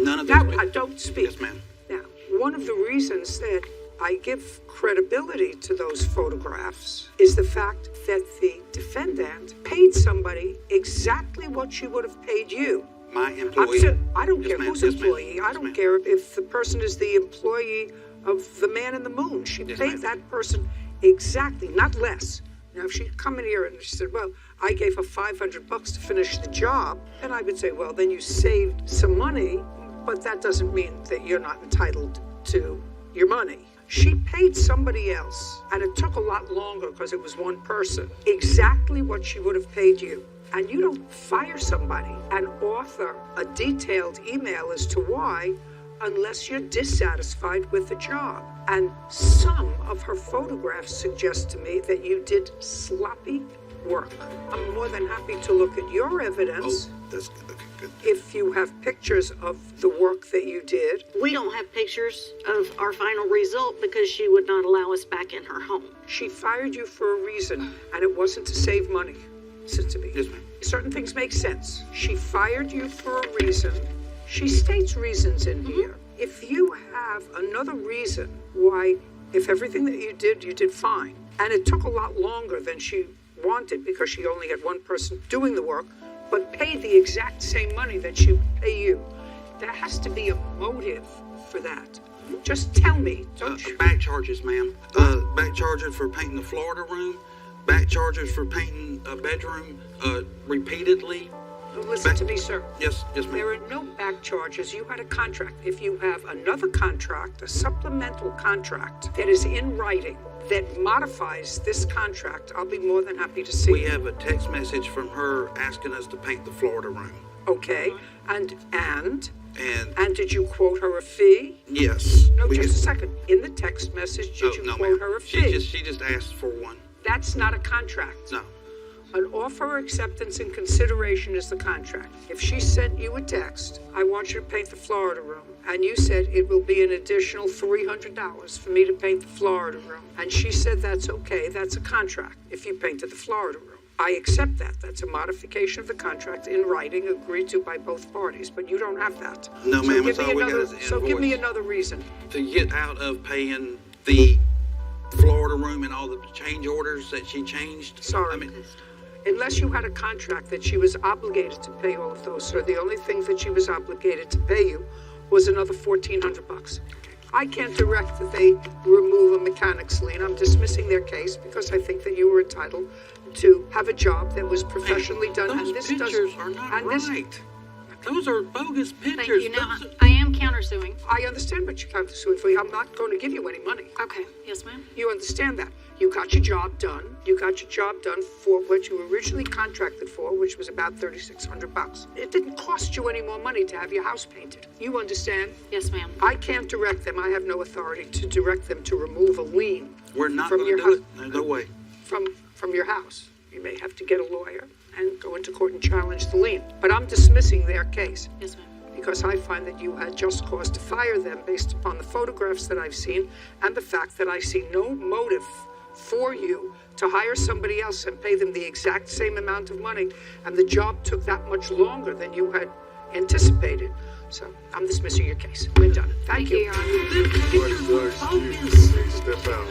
None of those. Now, don't speak. Yes, ma'am. Now, one of the reasons that I give credibility to those photographs is the fact that the defendant paid somebody exactly what she would have paid you. My employee. I don't Yes, care ma'am. whose Yes, ma'am. employee. I Yes, don't ma'am. care if the person is the employee of the man in the moon. She Yes, paid ma'am. that person exactly, not less. Now, if she'd come in here and she said, well, I gave her $500 to finish the job, then I would say, well, then you saved some money, but that doesn't mean that you're not entitled to your money. She paid somebody else, and it took a lot longer because it was one person, exactly what she would have paid you. And you don't fire somebody and author a detailed email as to why unless you're dissatisfied with the job. And some of her photographs suggest to me that you did sloppy work. I'm more than happy to look at your evidence. Oh, that's good. Okay, good. If you have pictures of the work that you did. We don't have pictures of our final result because she would not allow us back in her home. She fired you for a reason, and it wasn't to save money. Listen to me. Yes, ma'am. Certain things make sense. She fired you for a reason. She states reasons in here. If you have another reason why, if everything that you did fine, and it took a lot longer than she wanted because she only had one person doing the work, but paid the exact same money that she would pay you, there has to be a motive for that. Just tell me, don't you? Back charges, ma'am. Back charges for painting the Florida room. Back charges for painting a bedroom repeatedly. Listen to me, sir. Yes, ma'am. There are no back charges. You had a contract. If you have another contract, a supplemental contract that is in writing that modifies this contract, I'll be more than happy to see We it. have a text message from her asking us to paint the Florida room. Okay, and And did you quote her a fee? yes. No, we just a just- second. In the text message, did you no, quote ma'am. her a fee? She just asked for one. That's not a contract. No. An offer, acceptance, and consideration is the contract. If she sent you a text, I want you to paint the Florida room, and you said it will be an additional $300 for me to paint the Florida room, and she said that's okay, that's a contract if you painted the Florida room. I accept that. That's a modification of the contract in writing, agreed to by both parties, but you don't have that. No, ma'am, give that's me all we got another- is the So give me invoice. another reason. To get out of paying the Florida room and all the change orders that she changed. Sorry. I mean, Unless you had a contract that she was obligated to pay all of those, sir, the only thing that she was obligated to pay you was another $1,400. I can't direct that they remove a mechanic's lien. I'm dismissing their case because I think that you were entitled to have a job that was professionally done. those pictures are not right. Those are bogus pictures. Thank you. Now, Those are- I am countersuing. I understand what you have to sue for. I'm not going to give you any money. Okay. Yes, ma'am. You understand that. You got your job done. You got your job done for what you originally contracted for, which was about $3,600. It didn't cost you any more money to have your house painted. You understand? Yes, ma'am. I can't direct them. I have no authority to direct them to remove a lien We're not from going to your do house. it. There's no way. From your house. You may have to get a lawyer and go into court and challenge the lien. But I'm dismissing their case. Yes, ma'am. Because I find that you had just cause to fire them based upon the photographs that I've seen and the fact that I see no motive for you to hire somebody else and pay them the exact same amount of money, and the job took that much longer than you had anticipated. So I'm dismissing your case. We're done. Thank you. Your Honor. Them pictures are bogus. Step out.